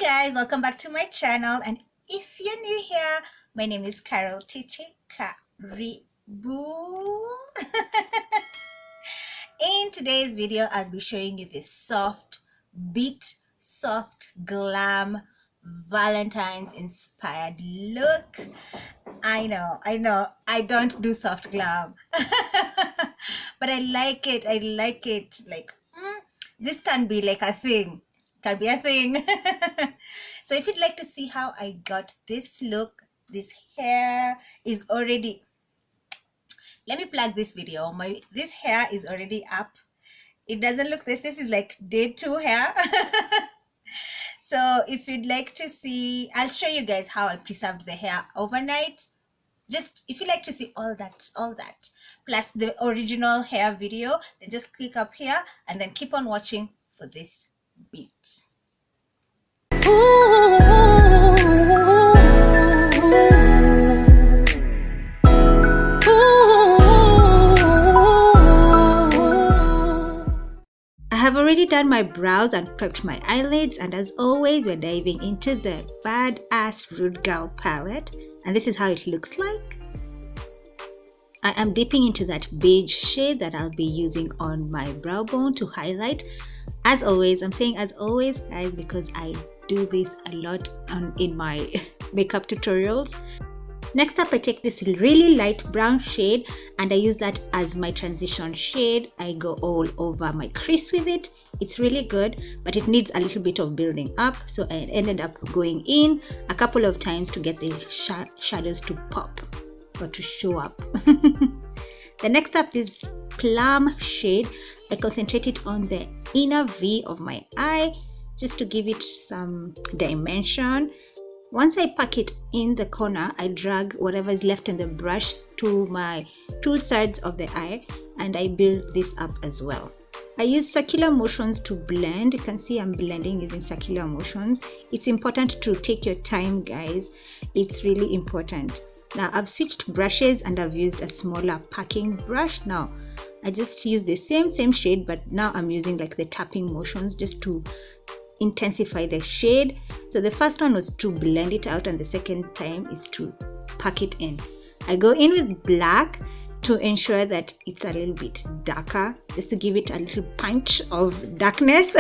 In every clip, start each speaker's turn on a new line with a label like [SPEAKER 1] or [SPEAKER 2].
[SPEAKER 1] guys, welcome back to my channel, and if you're new here, my name is Carol Tichie. In today's video, I'll be showing you this soft glam Valentine's inspired look. I know, I don't do soft glam but I like it. Like this can be like a thing. So if you'd like to see how I got this look, this hair is already, let me plug this video. This hair is already up. It doesn't look this is like day 2 hair. So if you'd like to see, I'll show you guys how I preserved the hair overnight. Just if you like to see all that plus the original hair video, then just click up here and then keep on watching for this bit. I have already done my brows and prepped my eyelids, and as always we're diving into the Badass Rude Girl palette, and this is how it looks like. I am dipping into that beige shade that I'll be using on my brow bone to highlight. As always, I'm saying as always guys because I do this a lot in my makeup tutorials. Next up, I take this really light brown shade and I use that as my transition shade. I go all over my crease with it. It's really good, but it needs a little bit of building up, so I ended up going in a couple of times to get the shadows to pop or to show up. The next up is plum shade. I concentrated on the inner V of my eye just to give it some dimension. Once I pack it in the corner, I drag whatever is left in the brush to my 2/3 of the eye and I build this up as well. I use circular motions to blend. You can see I'm blending using circular motions. It's important to take your time, guys. It's really important. Now I've switched brushes and I've used a smaller packing brush. Now I just use the same shade, but now I'm using like the tapping motions just to intensify the shade. So the first one was to blend it out and the second time is to pack it in. I go in with black to ensure that it's a little bit darker, just to give it a little punch of darkness.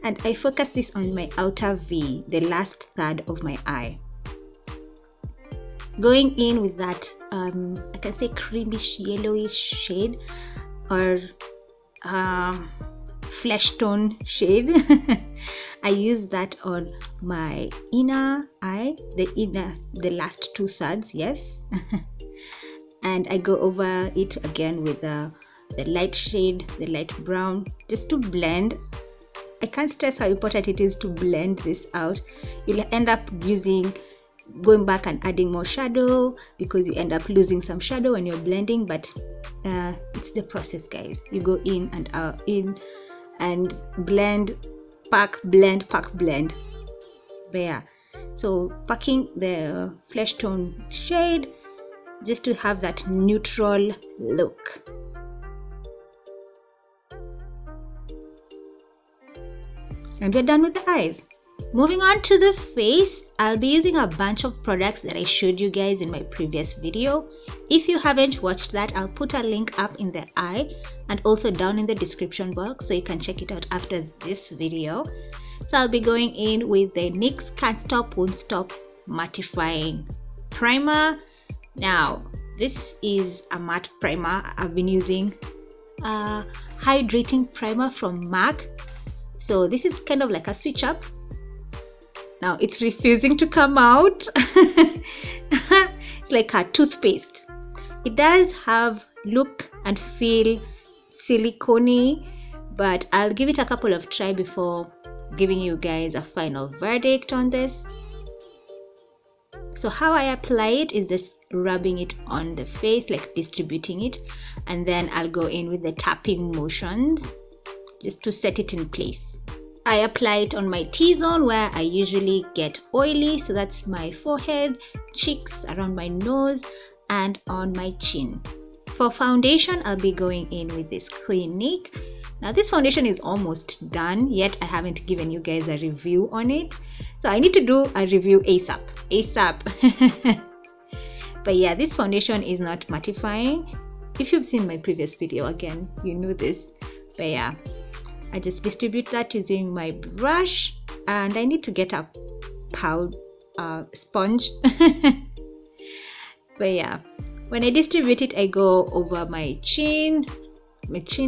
[SPEAKER 1] And I focus this on my outer V, the last third of my eye. Going in with that I can say creamish yellowish shade or flesh tone shade. I use that on my inner eye, the last 2/3, yes. And I go over it again with the light shade, the light brown, just to blend. I can't stress how important it is to blend this out. You'll end up going back and adding more shadow because you end up losing some shadow when you're blending, but it's the process, guys. You go in and out, in and blend, pack, blend, pack, blend. There. So packing the flesh tone shade just to have that neutral look. And we're done with the eyes. Moving on to the face, I'll be using a bunch of products that I showed you guys in my previous video. If you haven't watched that, I'll put a link up in the eye and also down in the description box so you can check it out after this video. So I'll be going in with the NYX Can't Stop Won't Stop Mattifying Primer. Now, this is a matte primer. I've been using a hydrating primer from MAC. So this is kind of like a switch up. Now it's refusing to come out. It's like a toothpaste. It does have look and feel silicone-y, but I'll give it a couple of tries before giving you guys a final verdict on this. So how I apply it is just rubbing it on the face, like distributing it, and then I'll go in with the tapping motions just to set it in place. I apply it on my T-zone where I usually get oily, so that's my forehead, cheeks, around my nose, and on my chin. For foundation, I'll be going in with this Clinique. Now this foundation is almost done, yet I haven't given you guys a review on it. So I need to do a review ASAP. But yeah, this foundation is not mattifying. If you've seen my previous video, again, you know this. But yeah, I just distribute that using my brush, and I need to get a powder sponge. But yeah, when I distribute it, I go over my chin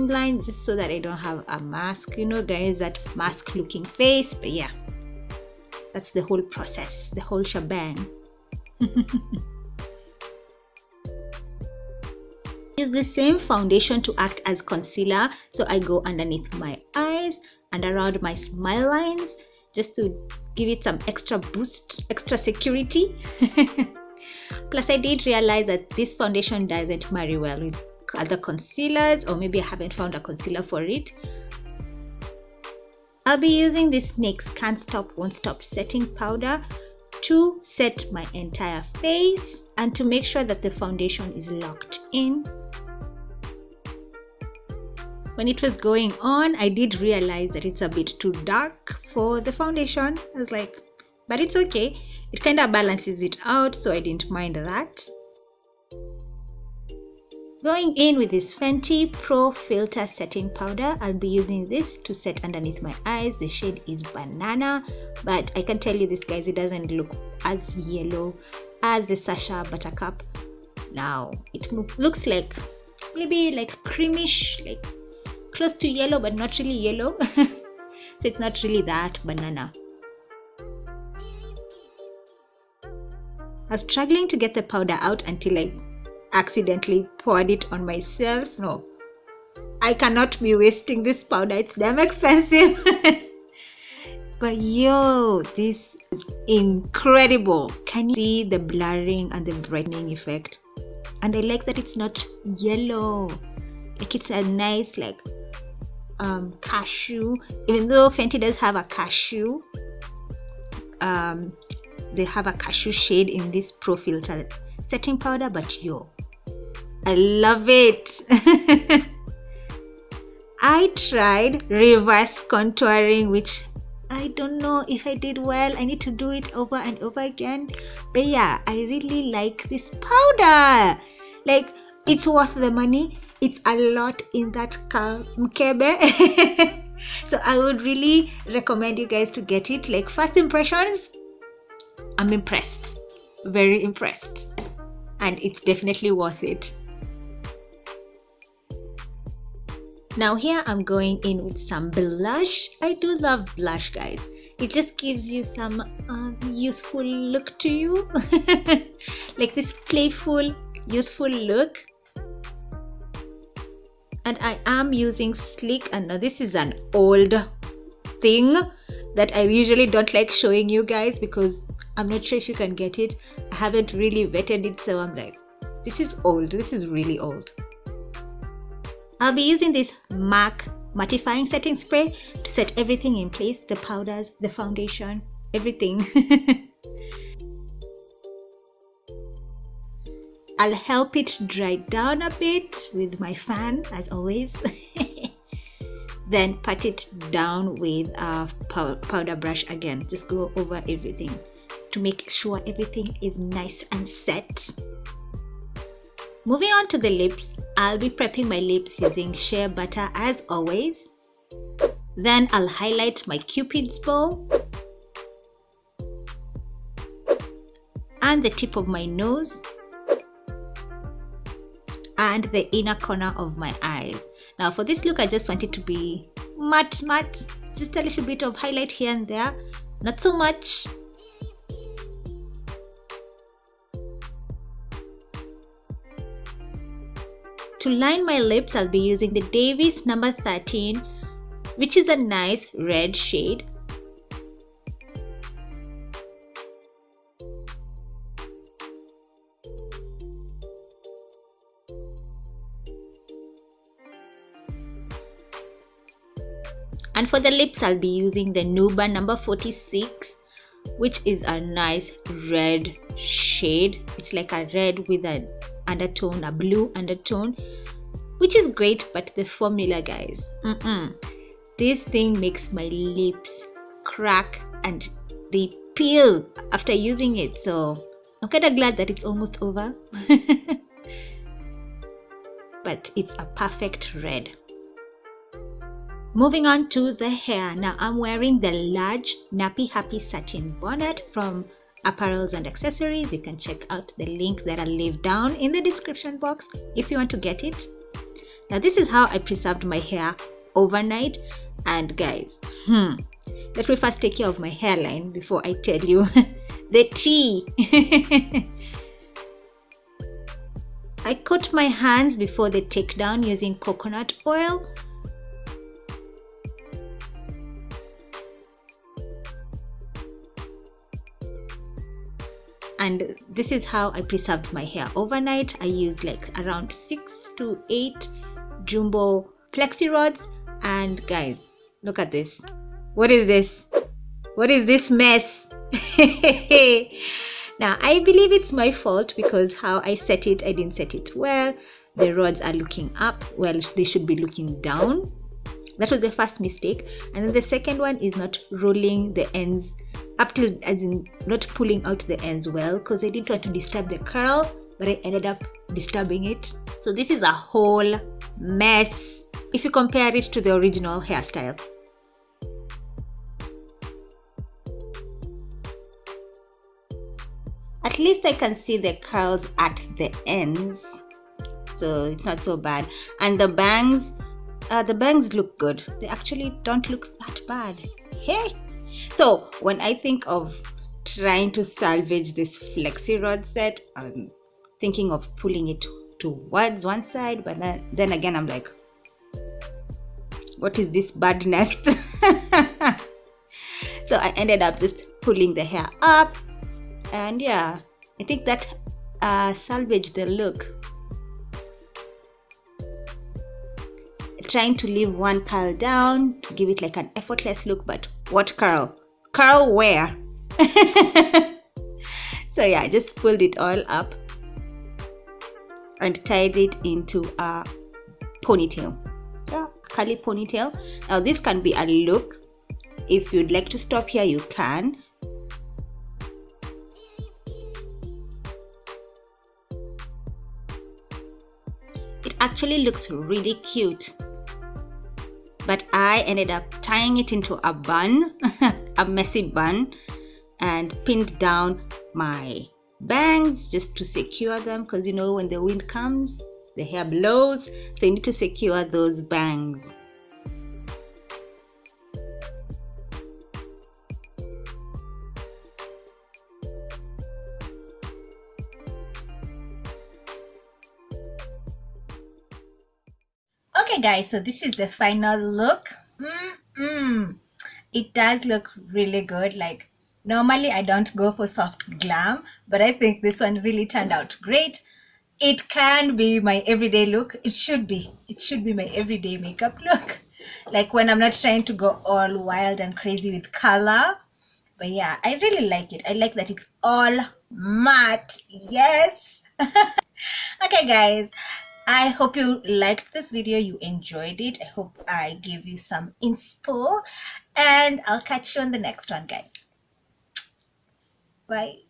[SPEAKER 1] line, just so that I don't have a mask, you know, guys, that mask looking face. But yeah, that's the whole process, the whole shebang. Use the same foundation to act as concealer, so I go underneath my eyes and around my smile lines, just to give it some extra boost, extra security. Plus I did realize that this foundation doesn't marry well with other concealers, or maybe I haven't found a concealer for it. I'll be using this NYX Can't Stop Won't Stop setting powder to set my entire face and to make sure that the foundation is locked in. When it was going on, I did realize that it's a bit too dark for the foundation. I was like, but it's okay. It kind of balances it out, so I didn't mind that. Going in with this Fenty Pro Filter Setting Powder, I'll be using this to set underneath my eyes. The shade is Banana, but I can tell you this, guys, it doesn't look as yellow as the Sasha Buttercup. Now, it looks like maybe like creamish, like close to yellow, but not really yellow. So it's not really that banana. I was struggling to get the powder out until I accidentally poured it on myself. No, I cannot be wasting this powder, it's damn expensive. But yo, this is incredible. Can you see the blurring and the brightening effect? And I like that it's not yellow, like it's a nice like cashew. Even though Fenty does have a cashew, they have a cashew shade in this Pro Filter setting powder, but yo, I love it. I tried reverse contouring, which I don't know if I did well. I need to do it over and over again. But yeah, I really like this powder. Like, it's worth the money. It's a lot in that mkebe. So I would really recommend you guys to get it. Like, first impressions, I'm impressed, very impressed, and it's definitely worth it. Now here I'm going in with some blush. I do love blush, guys. It just gives you some youthful look to you. Like this playful, youthful look. And I am using Sleek, and now this is an old thing that I usually don't like showing you guys because I'm not sure if you can get it. I haven't really vetted it, so I'm like, this is old, this is really old. I'll be using this MAC mattifying setting spray to set everything in place, the powders, the foundation, everything. I'll help it dry down a bit with my fan, as always. Then pat it down with a powder brush again. Just go over everything to make sure everything is nice and set. Moving on to the lips, I'll be prepping my lips using shea butter as always. Then I'll highlight my Cupid's bow and the tip of my nose and the inner corner of my eyes. Now for this look, I just want it to be matte, just a little bit of highlight here and there, not so much. To line my lips, I'll be using the Davis number 13, which is a nice red shade. And for the lips, I'll be using the Nouba number 46, which is a nice red shade. It's like a red with an undertone, a blue undertone. which is great, but the formula, guys, this thing makes my lips crack and they peel after using it. So I'm kind of glad that it's almost over. But it's a perfect red. Moving on to the hair. Now I'm wearing the large Nappy Happy Satin Bonnet from Apparels and Accessories. You can check out the link that I'll leave down in the description box if you want to get it. Now this is how I preserved my hair overnight. And guys, let me first take care of my hairline before I tell you the tea. I coat my hands before the takedown using coconut oil. And this is how I preserved my hair overnight. I used like around 6 to 8 jumbo flexi rods. And guys, look at this. What is this? What is this mess? Now I believe it's my fault because how I set it, I didn't set it well. The rods are looking up. Well, they should be looking down. That was the first mistake. And then the second one is not rolling the ends up to, as in not pulling out the ends well, because I didn't want to disturb the curl, but I ended up disturbing it. So this is a whole mess if you compare it to the original hairstyle. At least I can see the curls at the ends, so it's not so bad. And the bangs look good. They actually don't look that bad. Hey, so when I think of trying to salvage this flexi rod set, I'm thinking of pulling it towards one side, but then again I'm like, what is this badness? So I ended up just pulling the hair up. And yeah, I think that salvaged the look. Trying to leave one curl down to give it like an effortless look, but what curl? Curl where? So yeah, I just pulled it all up and tied it into a ponytail. Yeah, a curly ponytail. Now this can be a look. If you'd like to stop here, you can. It actually looks really cute, but I ended up tying it into a bun, a messy bun, and pinned down my bangs just to secure them, because you know when the wind comes the hair blows, so you need to secure those bangs. Okay guys, so this is the final look. It does look really good. Like normally I don't go for soft glam, but I think this one really turned out great. It can be my everyday look. It should be my everyday makeup look, like when I'm not trying to go all wild and crazy with color. But yeah, I really like it. I like that it's all matte. Yes. Okay guys, I hope you liked this video, you enjoyed it. I hope I gave you some inspo, and I'll catch you on the next one, guys. Bye.